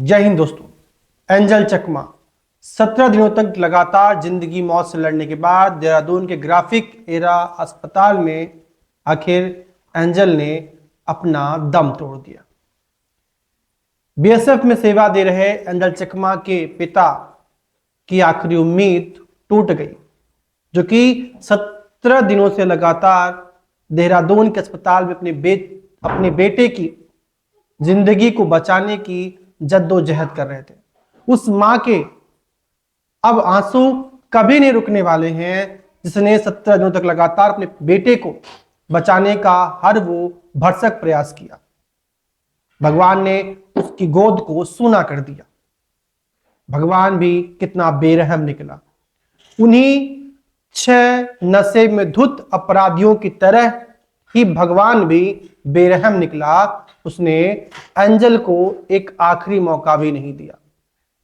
जय हिंद दोस्तों। एंजल चकमा 17 दिनों तक लगातार जिंदगी मौत से लड़ने के बाद देहरादून के ग्राफिक एरा अस्पताल में आखिर एंजल ने अपना दम तोड़ दिया। बीएसएफ में सेवा दे रहे एंजल चकमा के पिता की आखिरी उम्मीद टूट गई, जो कि 17 दिनों से लगातार देहरादून के अस्पताल में अपने बेटे की जिंदगी को बचाने की जद्दोजहद कर रहे थे। उस मां के अब आंसू कभी नहीं रुकने वाले हैं, जिसने 17 दिनों तक लगातार अपने बेटे को बचाने का हर वो भरसक प्रयास किया। भगवान ने उसकी गोद को सूना कर दिया। भगवान भी कितना बेरहम निकला। उन्हीं 6 नशे में धुत अपराधियों की तरह ही भगवान भी बेरहम निकला। उसने एंजल को एक आखिरी मौका भी नहीं दिया।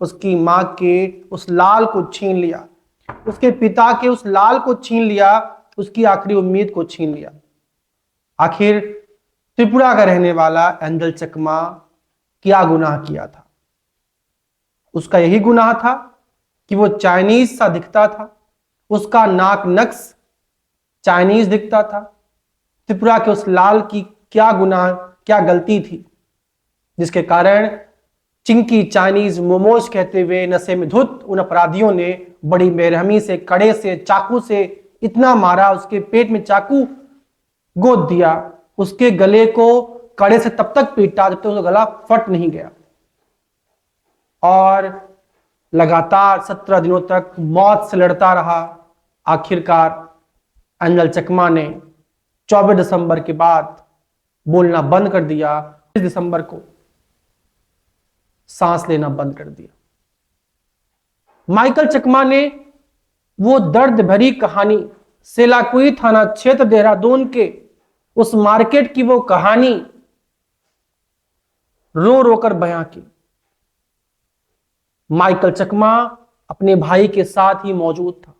उसकी मां के उस लाल को छीन लिया, उसके पिता के उस लाल को छीन लिया, उसकी आखिरी उम्मीद को छीन लिया। आखिर त्रिपुरा का रहने वाला एंजल चकमा क्या गुनाह किया था? उसका यही गुनाह था कि वो चाइनीज सा दिखता था। उसका नाक नक्श चाइनीज दिखता था। त्रिपुरा के उस लाल की क्या गुनाह, क्या गलती थी, जिसके कारण चिंकी चाइनीज मोमोज कहते हुए नशे में धुत उन अपराधियों ने बड़ी बेरहमी से, कड़े से, चाकू से इतना मारा, उसके पेट में चाकू गोद दिया, उसके गले को कड़े से तब तक पीटा जब तक उसका गला फट नहीं गया। और लगातार 17 दिनों तक मौत से लड़ता रहा। आखिरकार एंजल चकमा ने 24 दिसंबर के बाद बोलना बंद कर दिया। 20 दिसंबर को सांस लेना बंद कर दिया। माइकल चकमा ने वो दर्द भरी कहानी, सेलाकुई थाना क्षेत्र देहरादून के उस मार्केट की वो कहानी रो रोकर बयां की। माइकल चकमा अपने भाई के साथ ही मौजूद था।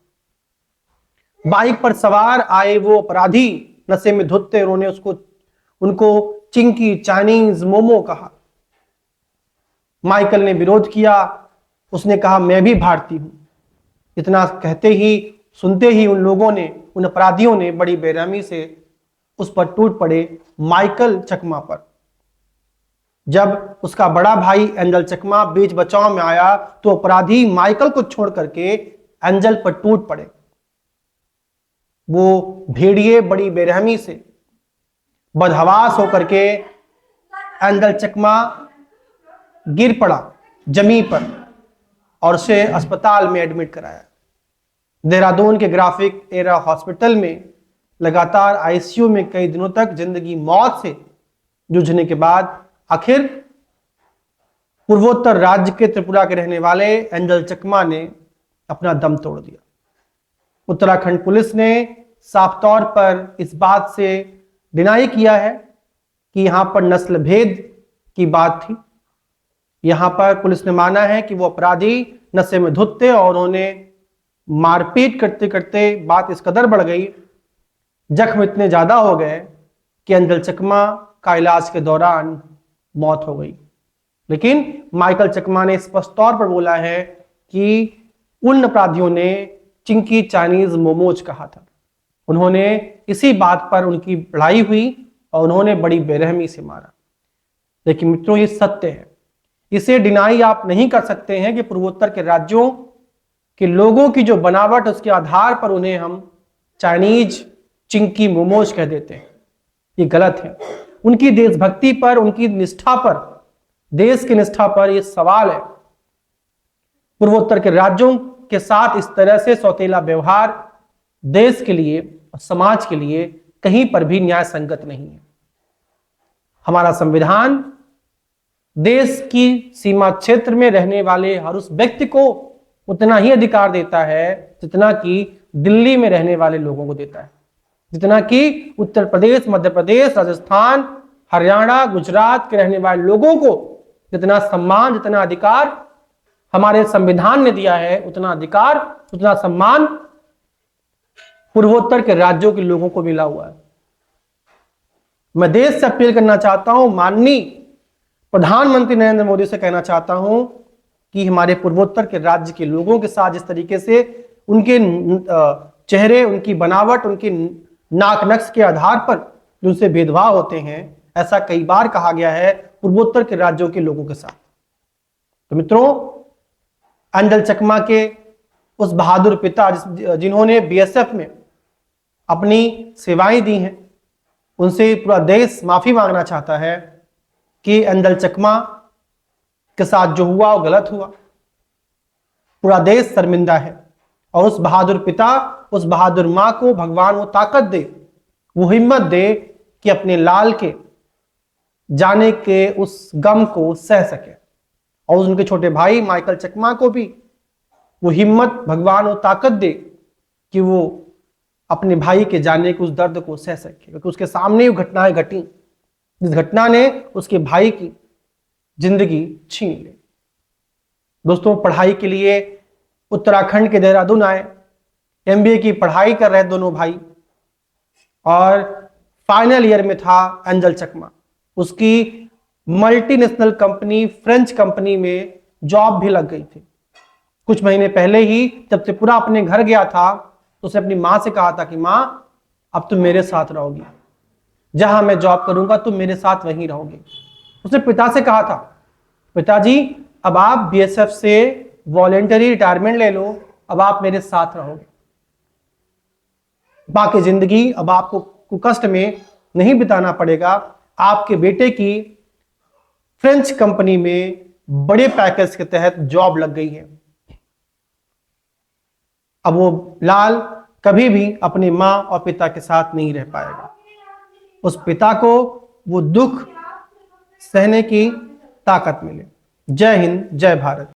बाइक पर सवार आए वो अपराधी नशे में धुत थे। उन्होंने उनको चिंकी चाइनीज मोमो कहा। माइकल ने विरोध किया। उसने कहा मैं भी भारतीय हूं। इतना कहते ही, सुनते ही उन लोगों ने, उन अपराधियों ने बड़ी बेरहमी से उस पर टूट पड़े, माइकल चकमा पर। जब उसका बड़ा भाई एंजल चकमा बीच बचाव में आया तो अपराधी माइकल को छोड़ करके एंजल पर टूट पड़े। वो भेड़िए बड़ी बेरहमी से बदहवास होकर के एंजल चकमा गिर पड़ा जमीन पर और उसे अस्पताल में एडमिट कराया। देहरादून के ग्राफिक एरा हॉस्पिटल में लगातार आईसीयू में कई दिनों तक जिंदगी मौत से जूझने के बाद आखिर पूर्वोत्तर राज्य के त्रिपुरा के रहने वाले एंजल चकमा ने अपना दम तोड़ दिया। उत्तराखंड पुलिस ने साफ तौर पर इस बात से डिनाई किया है कि यहां पर नस्ल भेद की बात थी। यहां पर पुलिस ने माना है कि वो अपराधी नशे में धुत थे और उन्हें मारपीट करते करते बात इस कदर बढ़ गई, जख्म इतने ज्यादा हो गए कि एंजल चकमा का इलाज के दौरान मौत हो गई। लेकिन माइकल चकमा ने स्पष्ट तौर पर बोला है कि उन अपराधियों ने चिंकी चाइनीज मोमोज कहा था। उन्होंने इसी बात पर उनकी लड़ाई हुई और उन्होंने बड़ी बेरहमी से मारा। लेकिन मित्रों, ये सत्य है। इसे डिनाई आप नहीं कर सकते हैं कि पूर्वोत्तर के राज्यों के लोगों की जो बनावट, उसके आधार पर उन्हें हम चाइनीज चिंकी मोमोज कह देते हैं। ये गलत है। उनकी देशभक्ति पर, उनकी निष्ठा पर, देश की निष्ठा पर यह सवाल है। पूर्वोत्तर के राज्यों के साथ इस तरह से सौतेला व्यवहार देश के लिए और समाज के लिए कहीं पर भी न्याय संगत नहीं है। हमारा संविधान देश की सीमा क्षेत्र में रहने वाले हर उस व्यक्ति को उतना ही अधिकार देता है जितना कि दिल्ली में रहने वाले लोगों को देता है, जितना कि उत्तर प्रदेश, मध्य प्रदेश, राजस्थान, हरियाणा, गुजरात के रहने वाले लोगों को जितना सम्मान, जितना अधिकार हमारे संविधान ने दिया है, उतना अधिकार, उतना सम्मान पूर्वोत्तर के राज्यों के लोगों को मिला हुआ है। मैं देश से अपील करना चाहता हूं, माननीय प्रधानमंत्री नरेंद्र मोदी से कहना चाहता हूं कि हमारे पूर्वोत्तर के राज्य के लोगों के साथ जिस तरीके से उनके चेहरे, उनकी बनावट, उनकी नाक नक्श के आधार पर उनसे भेदभाव होते हैं, ऐसा कई बार कहा गया है पूर्वोत्तर के राज्यों के लोगों के साथ। तो मित्रों, अंजल चकमा के उस बहादुर पिता जिन्होंने बीएसएफ में अपनी सेवाएं दी हैं, उनसे पूरा देश माफी मांगना चाहता है कि अंजल चकमा के साथ जो हुआ वो गलत हुआ। पूरा देश शर्मिंदा है और उस बहादुर पिता, उस बहादुर मां को भगवान वो ताकत दे, वो हिम्मत दे कि अपने लाल के जाने के उस गम को सह सके, और उनके छोटे भाई माइकल चकमा को भी वो हिम्मत भगवान वो ताकत दे कि वो अपने भाई के जाने के उस दर्द को सह सके, क्योंकि उसके सामने वो घटनाएं घटी जिस घटना ने उसके भाई की जिंदगी छीन ली। दोस्तों, पढ़ाई के लिए उत्तराखंड के देहरादून आए, एमबीए की पढ़ाई कर रहे दोनों भाई, और फाइनल ईयर में था एंजल चकमा। उसकी मल्टीनेशनल कंपनी, फ्रेंच कंपनी में जॉब भी लग गई थी। कुछ महीने पहले ही जब त्रिपुरा अपने घर गया था तो उसने अपनी मां से कहा था कि मां, अब तुम मेरे साथ रहोगी, जहां मैं जॉब करूंगा तुम मेरे साथ वहीं रहोगे। उसने पिता से कहा था, पिताजी अब आप बीएसएफ से वॉलेंटरी रिटायरमेंट ले लो, अब आप मेरे साथ रहोगे, बाकी जिंदगी अब आपको कष्ट में नहीं बिताना पड़ेगा। आपके बेटे की फ्रेंच कंपनी में बड़े पैकेज के तहत जॉब लग गई है। अब वो लाल कभी भी अपनी मां और पिता के साथ नहीं रह पाएगा। उस पिता को वो दुख सहने की ताकत मिले। जय हिंद, जय भारत।